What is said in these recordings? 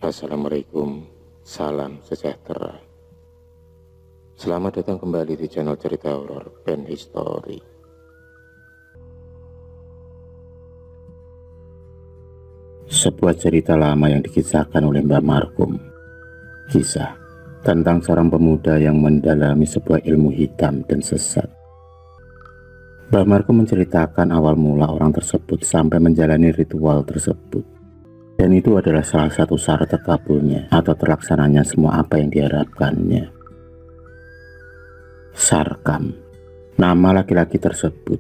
Assalamualaikum, salam sejahtera. Selamat datang kembali di channel cerita horor Ben History. Sebuah cerita lama yang dikisahkan oleh Mbah Markum. Kisah tentang seorang pemuda yang mendalami sebuah ilmu hitam dan sesat. Mbah Markum menceritakan awal mula orang tersebut sampai menjalani ritual tersebut. Dan itu adalah salah satu syarat terkabulnya atau terlaksananya semua apa yang diharapkannya. Sarkam, nama laki-laki tersebut.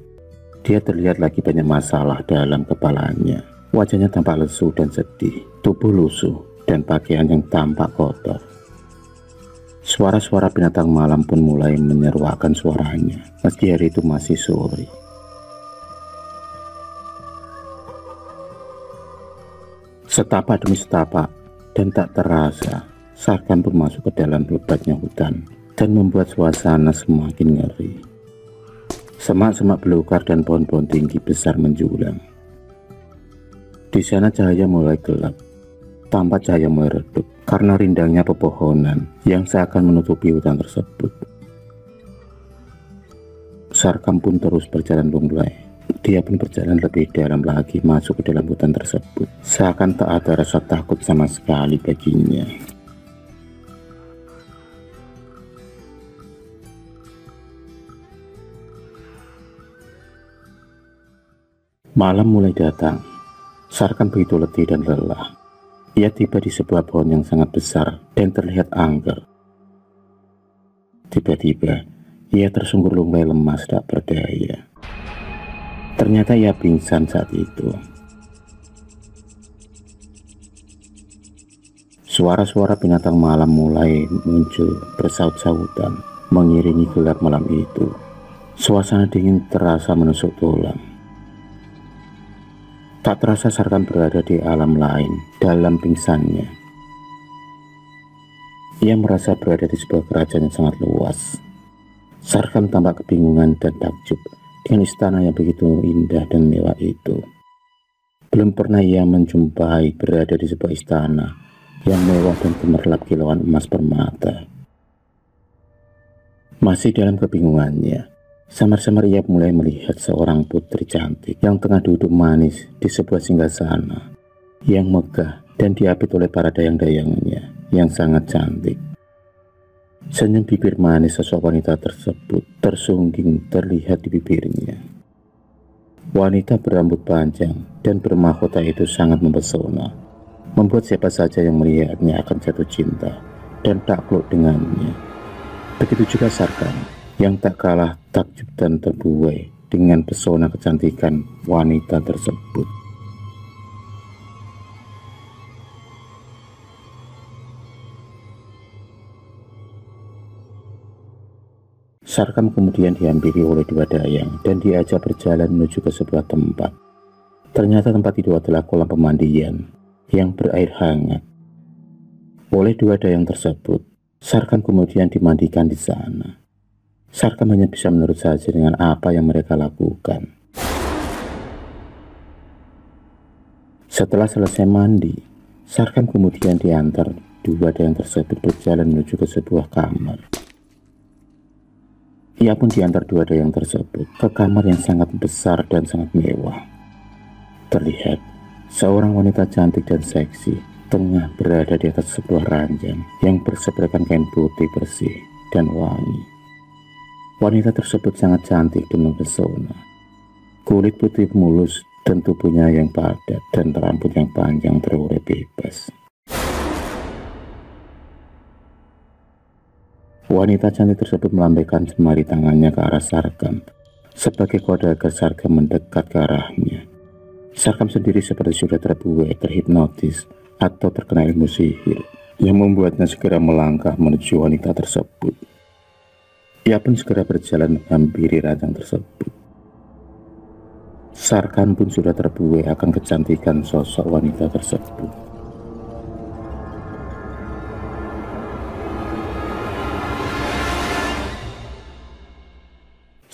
Dia terlihat lagi banyak masalah dalam kepalanya. Wajahnya tampak lesu dan sedih, tubuh lusuh, dan pakaian yang tampak kotor. Suara-suara binatang malam pun mulai menyeruakan suaranya, meski hari itu masih sore. Setapak demi setapak, dan tak terasa, Sarkam pun masuk ke dalam lebatnya hutan dan membuat suasana semakin ngeri. Semak-semak belukar dan pohon-pohon tinggi besar menjulang. Di sana cahaya mulai gelap, tampak cahaya mulai redup karena rindangnya pepohonan yang seakan menutupi hutan tersebut. Sarkam pun terus berjalan lunglai. Dia pun berjalan lebih dalam lagi masuk ke dalam hutan tersebut. Seakan tak ada rasa takut sama sekali baginya. Malam mulai datang. Sarkam begitu letih dan lelah. Ia tiba di sebuah pohon yang sangat besar dan terlihat angker. Tiba-tiba, ia tersungkur lunglai lemas tak berdaya. Ternyata ia pingsan saat itu. Suara-suara binatang malam mulai muncul bersaut-sautan mengiringi gelap malam itu. Suasana dingin terasa menusuk tulang. Tak terasa Sarkam berada di alam lain dalam pingsannya. Ia merasa berada di sebuah kerajaan yang sangat luas. Sarkam tampak kebingungan dan takjub dengan istana yang begitu indah dan mewah itu. Belum pernah ia menjumpai berada di sebuah istana yang mewah dan gemerlap kilauan emas permata. Masih dalam kebingungannya, samar-samar ia mulai melihat seorang putri cantik yang tengah duduk manis di sebuah singgasana yang megah dan diapit oleh para dayang-dayangnya yang sangat cantik. Senyum bibir manis sosok wanita tersebut tersungging terlihat di bibirnya. Wanita berambut panjang dan bermahkota itu sangat mempesona, membuat siapa saja yang melihatnya akan jatuh cinta dan takluk dengannya. Begitu juga Sarkam yang tak kalah takjub dan terbuai dengan pesona kecantikan wanita tersebut. Sarkam kemudian dihampiri oleh dua dayang dan diajak berjalan menuju ke sebuah tempat. Ternyata tempat itu adalah kolam pemandian yang berair hangat. Oleh dua dayang tersebut, Sarkam kemudian dimandikan di sana. Sarkam hanya bisa menurut saja dengan apa yang mereka lakukan. Setelah selesai mandi, Sarkam kemudian diantar dua dayang tersebut berjalan menuju ke sebuah kamar. Ia pun diantar dua dayang tersebut ke kamar yang sangat besar dan sangat mewah. Terlihat seorang wanita cantik dan seksi tengah berada di atas sebuah ranjang yang bersebrakan kain putih bersih dan wangi. Wanita tersebut sangat cantik dan mempesona. Kulit putih mulus dan tubuhnya yang padat dan rambut yang panjang terurai bebas. Wanita cantik tersebut melambaikan jemari tangannya ke arah Sarkam sebagai kode agar Sarkam mendekat ke arahnya. Sarkam sendiri seperti sudah terbuai, terhipnotis atau terkena ilmu sihir yang membuatnya segera melangkah menuju wanita tersebut. Ia pun segera berjalan menghampiri ranjang tersebut. Sarkam pun sudah terbuai akan kecantikan sosok wanita tersebut.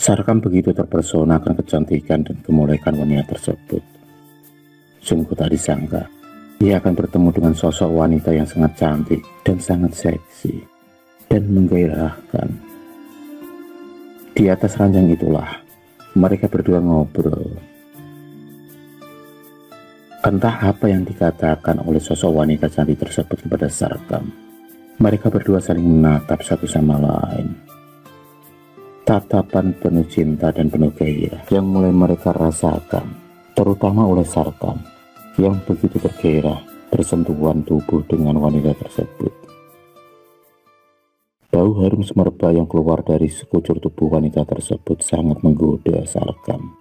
Sarkam begitu terpesona akan kecantikan dan kemolekan wanita tersebut. Sungguh tak disangka, ia akan bertemu dengan sosok wanita yang sangat cantik dan sangat seksi dan menggairahkan. Di atas ranjang itulah mereka berdua ngobrol. Entah apa yang dikatakan oleh sosok wanita cantik tersebut kepada Sarkam. Mereka berdua saling menatap satu sama lain. Tatapan penuh cinta dan penuh gairah yang mulai mereka rasakan, terutama oleh Sarkam yang begitu bergairah bersentuhan tubuh dengan wanita tersebut. Bau harum semerbak yang keluar dari sekujur tubuh wanita tersebut sangat menggoda Sarkam.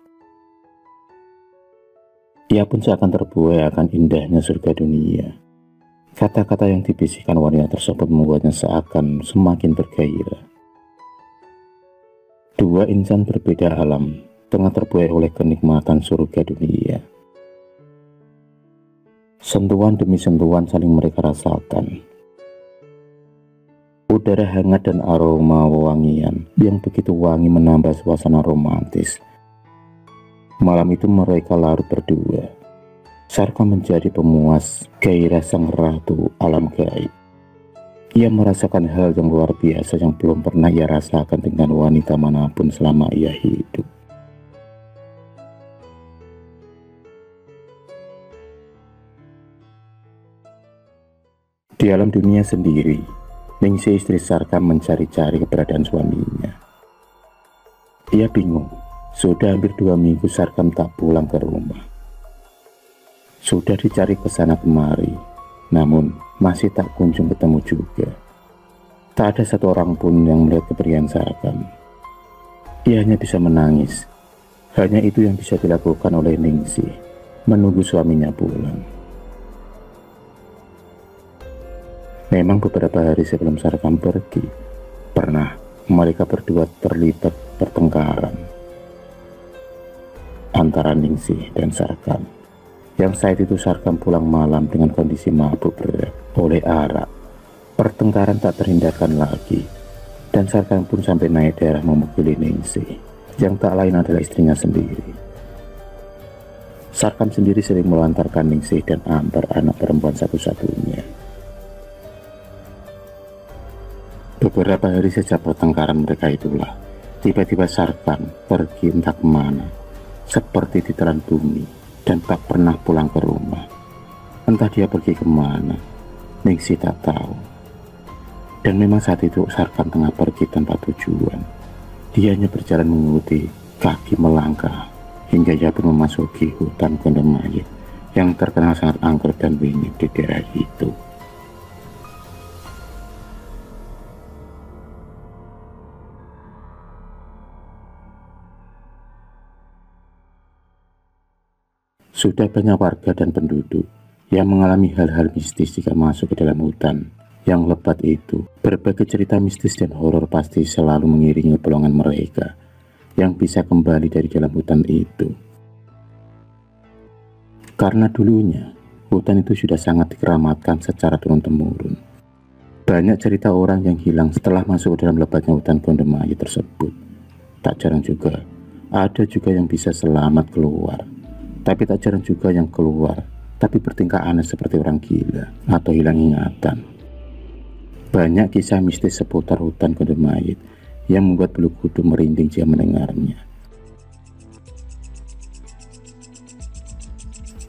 Ia pun seakan terbuai akan indahnya surga dunia. Kata-kata yang dibisikkan wanita tersebut membuatnya seakan semakin bergairah. Dua insan berbeda alam tengah terbuai oleh kenikmatan surga dunia. Sentuhan demi sentuhan saling mereka rasakan. Udara hangat dan aroma wewangian yang begitu wangi menambah suasana romantis. Malam itu mereka larut berdua. Sarkam menjadi pemuas gairah sang ratu alam gaib. Ia merasakan hal yang luar biasa yang belum pernah ia rasakan dengan wanita manapun selama ia hidup. Di alam dunia sendiri, Ningsih istri Sarkam mencari-cari keberadaan suaminya. Ia bingung, sudah hampir 2 minggu Sarkam tak pulang ke rumah. Sudah dicari ke sana kemari, namun masih tak kunjung ketemu juga. Tak ada satu orang pun yang melihat kepergian Sarkam. Ia hanya bisa menangis. Hanya itu yang bisa dilakukan oleh Ningsih, menunggu suaminya pulang. Memang beberapa hari sebelum Sarkam pergi, pernah mereka berdua terlibat pertengkaran antara Ningsih dan Sarkam. Yang saat itu Sarkam pulang malam dengan kondisi mabuk berat oleh arak. Pertengkaran tak terhindarkan lagi, dan Sarkam pun sampai naik darah memukuli Ningsih, yang tak lain adalah istrinya sendiri. Sarkam sendiri sering melantarkan Ningsih dan Ambar, anak perempuan satu-satunya. Beberapa hari sejak pertengkaran mereka itulah, tiba-tiba Sarkam pergi entah kemana, seperti ditelan bumi, dan tak pernah pulang ke rumah. Entah dia pergi kemana, Ningsih tak tahu. Dan memang saat itu Sarkam tengah pergi tanpa tujuan. Dia hanya berjalan mengikuti kaki melangkah, hingga ia pun memasuki hutan Gondomayit yang terkenal sangat angker dan wingit di daerah itu. Sudah banyak warga dan penduduk yang mengalami hal-hal mistis jika masuk ke dalam hutan yang lebat itu. Berbagai cerita mistis dan horor pasti selalu mengiringi pulangan mereka yang bisa kembali dari dalam hutan itu. Karena dulunya hutan itu sudah sangat dikeramatkan secara turun-temurun. Banyak cerita orang yang hilang setelah masuk ke dalam lebatnya hutan Gondomayit tersebut. Tak jarang juga ada juga yang bisa selamat keluar. Tapi tak jarang juga yang keluar, tapi bertingkah aneh seperti orang gila atau hilang ingatan. Banyak kisah mistis seputar hutan Gondomayit yang membuat bulu kuduk merinding jika mendengarnya.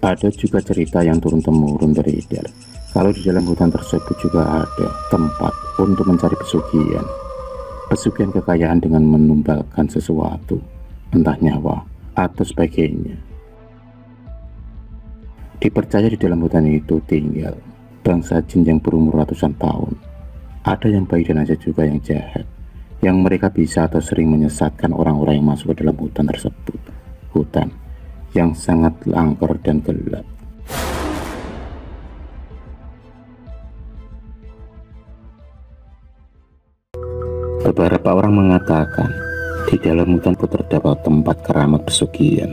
Ada juga cerita yang turun-temurun beredar. Kalau di dalam hutan tersebut juga ada tempat untuk mencari pesugihan. Pesugihan kekayaan dengan menumbalkan sesuatu, entah nyawa atau sebagainya. Dipercaya di dalam hutan itu tinggal bangsa jin yang berumur ratusan tahun. Ada yang baik dan ada juga yang jahat, yang mereka bisa atau sering menyesatkan orang-orang yang masuk ke dalam hutan tersebut. Hutan yang sangat angker dan gelap. Beberapa orang mengatakan di dalam hutan itu terdapat tempat keramat pesugihan,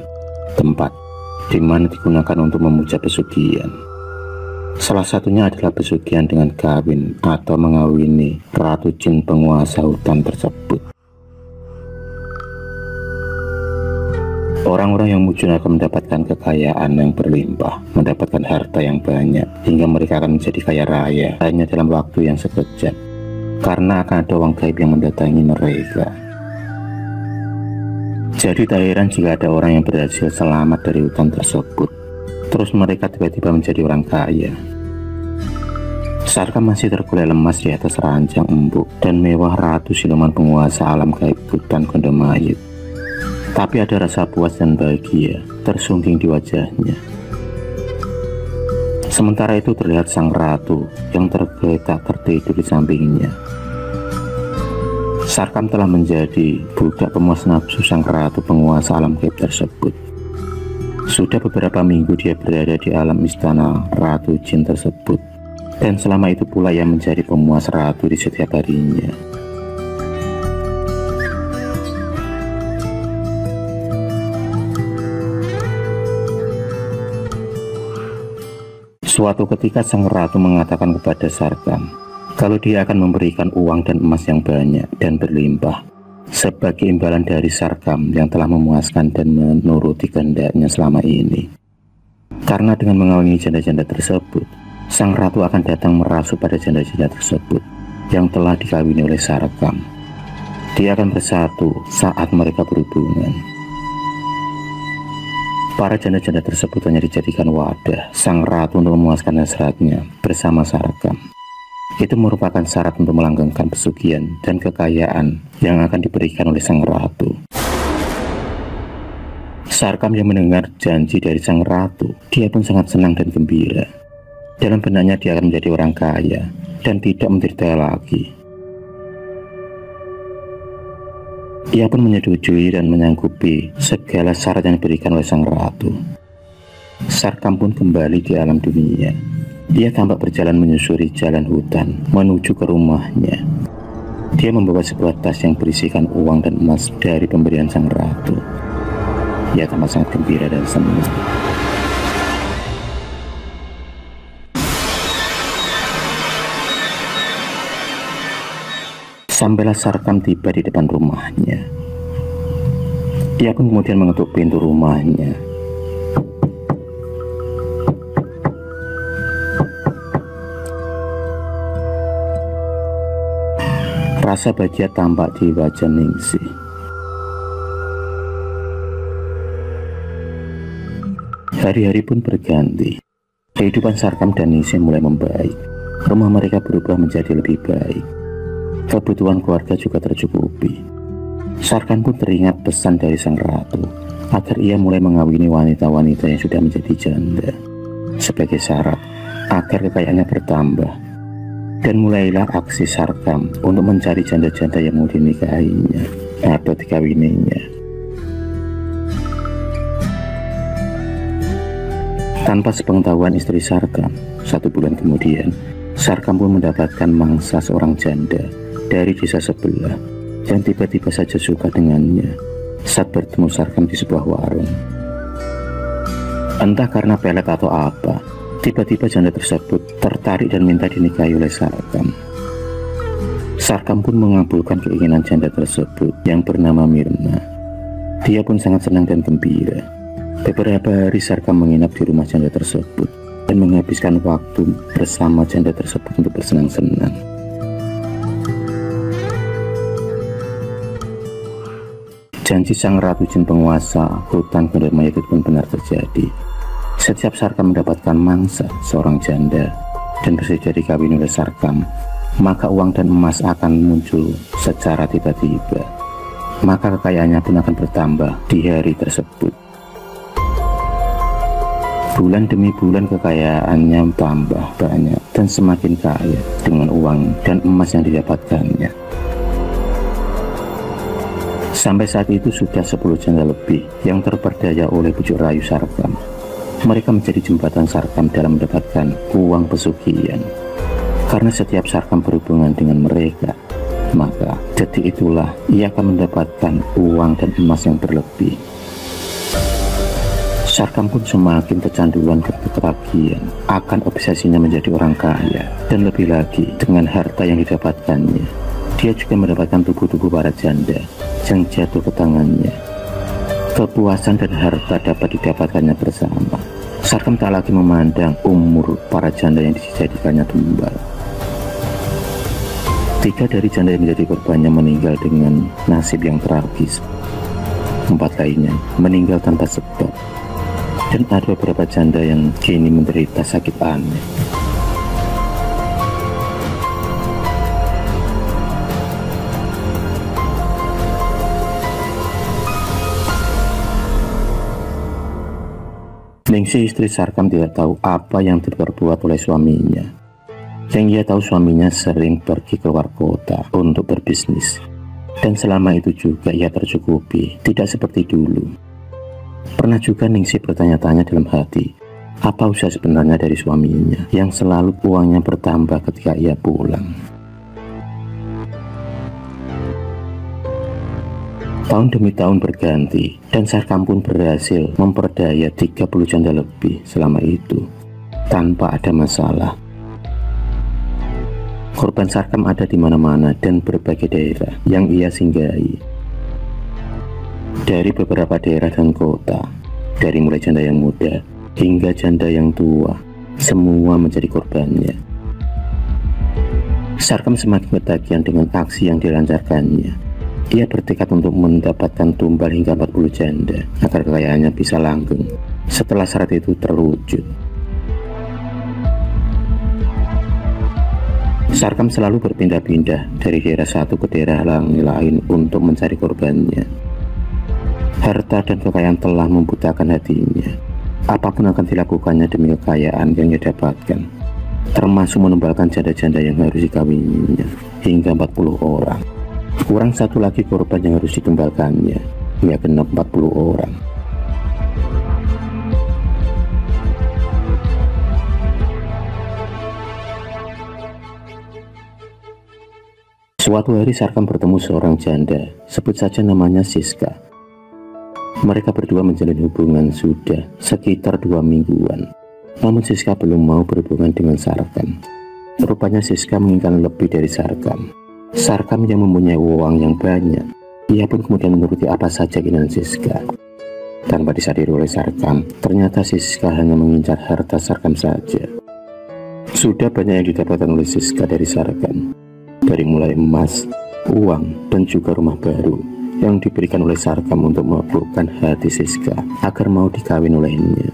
tempat di mana digunakan untuk memuja pesugihan. Salah satunya adalah pesugihan dengan kawin atau mengawini ratu jin penguasa hutan tersebut. Orang-orang yang mujur akan mendapatkan kekayaan yang berlimpah, mendapatkan harta yang banyak, hingga mereka akan menjadi kaya raya hanya dalam waktu yang sekejap, karena akan ada uang gaib yang mendatangi mereka. Jadi tak heran jika ada orang yang berhasil selamat dari hutan tersebut, terus mereka tiba-tiba menjadi orang kaya. Sarkam masih tergolek lemas di atas ranjang empuk dan mewah ratu siluman penguasa alam gaib hutan Gondomayut. Tapi ada rasa puas dan bahagia tersungging di wajahnya. Sementara itu terlihat sang ratu yang tergeletak tertidur di sampingnya. Sarkam telah menjadi budak pemuas nafsu sang ratu penguasa alam gaib tersebut. Sudah beberapa minggu dia berada di alam istana ratu jin tersebut, dan selama itu pula ia menjadi pemuas ratu di setiap harinya. Suatu ketika sang ratu mengatakan kepada Sarkam kalau dia akan memberikan uang dan emas yang banyak dan berlimpah sebagai imbalan dari Sarkam yang telah memuaskan dan menuruti kehendaknya selama ini. Karena dengan mengawini janda-janda tersebut, sang ratu akan datang merasuk pada janda-janda tersebut yang telah dikawini oleh Sarkam. Dia akan bersatu saat mereka berhubungan. Para janda-janda tersebut hanya dijadikan wadah sang ratu untuk memuaskan hasratnya bersama Sarkam. Itu merupakan syarat untuk melanggengkan pesugihan dan kekayaan yang akan diberikan oleh sang ratu. Sarkam yang mendengar janji dari sang ratu, dia pun sangat senang dan gembira. Dalam benaknya dia akan menjadi orang kaya dan tidak menderita lagi. Ia pun menyetujui dan menyanggupi segala syarat yang diberikan oleh sang ratu. Sarkam pun kembali di alam dunia. Dia tampak berjalan menyusuri jalan hutan menuju ke rumahnya. Dia membawa sebuah tas yang berisikan uang dan emas dari pemberian sang ratu. Ia tampak sangat gembira dan senang. Sampailah Sarkam tiba di depan rumahnya. Ia pun kemudian mengetuk pintu rumahnya. Rasa bahagia tampak di wajah Ningsih. Hari-hari pun berganti. Kehidupan Sarkam dan Ningsih mulai membaik. Rumah mereka berubah menjadi lebih baik. Kebutuhan keluarga juga tercukupi. Sarkam pun teringat pesan dari sang ratu agar ia mulai mengawini wanita-wanita yang sudah menjadi janda sebagai syarat agar kekayaannya bertambah. Dan mulailah aksi Sarkam untuk mencari janda-janda yang mau dinikahinya atau dikawininya. Tanpa sepengetahuan istri Sarkam, 1 bulan kemudian Sarkam pun mendapatkan mangsa seorang janda dari desa sebelah yang tiba-tiba saja suka dengannya saat bertemu Sarkam di sebuah warung. Entah karena pelet atau apa, tiba-tiba janda tersebut tertarik dan minta dinikahi oleh Sarkam. Sarkam pun mengabulkan keinginan janda tersebut yang bernama Mirna. Dia pun sangat senang dan gembira. Beberapa hari Sarkam menginap di rumah janda tersebut dan menghabiskan waktu bersama janda tersebut untuk bersenang-senang. Janji sang ratu jin penguasa hutan Gondomayut itu pun benar terjadi. Setiap Sarkam mendapatkan mangsa seorang janda dan bersedia dikawin oleh Sarkam, maka uang dan emas akan muncul secara tiba-tiba. Maka kekayaannya pun akan bertambah di hari tersebut. Bulan demi bulan kekayaannya tambah banyak dan semakin kaya dengan uang dan emas yang didapatkannya. Sampai saat itu sudah 10 janda lebih yang terperdaya oleh bujuk rayu Sarkam. Mereka menjadi jembatan Sarkam dalam mendapatkan uang pesugihan. Karena setiap Sarkam berhubungan dengan mereka, maka detik itulah ia akan mendapatkan uang dan emas yang berlebih. Sarkam pun semakin kecanduan ketagihan akan obsesinya menjadi orang kaya, dan lebih lagi dengan harta yang didapatkannya. Dia juga mendapatkan tubuh-tubuh para janda yang jatuh ke tangannya. kepuasan dan harta dapat didapatkannya bersama. Sarkam tak lagi memandang umur para janda yang dijadikannya tumbal. 3 dari janda yang menjadi korbannya meninggal dengan nasib yang tragis. 4 lainnya meninggal tanpa sebab. Dan ada beberapa janda yang kini menderita sakit aneh. Ningsih istri Sarkam tidak tahu apa yang diperbuat oleh suaminya. Yang ia tahu suaminya sering pergi keluar kota untuk berbisnis. Dan selama itu juga ia tercukupi, tidak seperti dulu. Pernah juga Ningsih bertanya-tanya dalam hati, apa usaha sebenarnya dari suaminya yang selalu uangnya bertambah ketika ia pulang. Tahun demi tahun berganti, dan Sarkam pun berhasil memperdaya 30 janda lebih selama itu, tanpa ada masalah. Korban Sarkam ada di mana-mana dan berbagai daerah yang ia singgahi. Dari beberapa daerah dan kota, dari mulai janda yang muda hingga janda yang tua, semua menjadi korbannya. Sarkam semakin ketagihan dengan aksi yang dilancarkannya. Ia bertekad untuk mendapatkan tumbal hingga 40 janda agar kekayaannya bisa langgeng setelah syarat itu terwujud. Sarkam selalu berpindah-pindah dari daerah satu ke daerah lain untuk mencari korbannya. Harta dan kekayaan telah membutakan hatinya. Apapun akan dilakukannya demi kekayaan yang ia dapatkan, termasuk menumbalkan janda-janda yang harus dikawininya hingga 40 orang. Kurang satu lagi korban yang harus ditumbalkannya, hingga genap 40 orang. Suatu hari Sarkam bertemu seorang janda, sebut saja namanya Siska. Mereka berdua menjalin hubungan sudah sekitar 2 mingguan. Namun Siska belum mau berhubungan dengan Sarkam. Rupanya Siska menginginkan lebih dari Sarkam. Sarkam yang mempunyai uang yang banyak, ia pun kemudian menuruti apa saja keinginan Siska. Tanpa disadari oleh Sarkam, ternyata Siska hanya mengincar harta Sarkam saja. Sudah banyak yang didapatkan oleh Siska dari Sarkam, dari mulai emas, uang, dan juga rumah baru yang diberikan oleh Sarkam untuk menaklukkan hati Siska agar mau dikawin olehnya.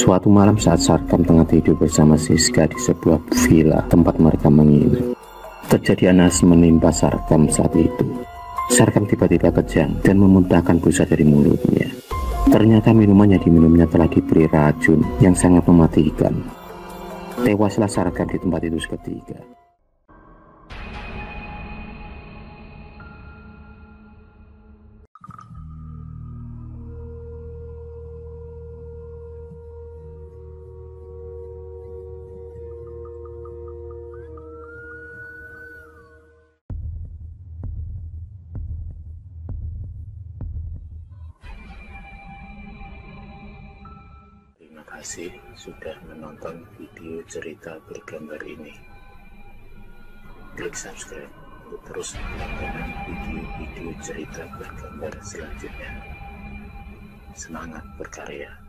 Suatu malam saat Sarkam tengah tidur bersama Siska di sebuah villa tempat mereka menginap, terjadi anas menimpa Sarkam saat itu. Sarkam tiba-tiba kejang dan memuntahkan busa dari mulutnya. Ternyata minuman yang diminumnya telah diberi racun yang sangat mematikan. Tewaslah Sarkam di tempat itu seketika. Terima kasih sudah menonton video cerita bergambar ini. Klik subscribe untuk terus menonton video-video cerita bergambar selanjutnya. Semangat berkarya.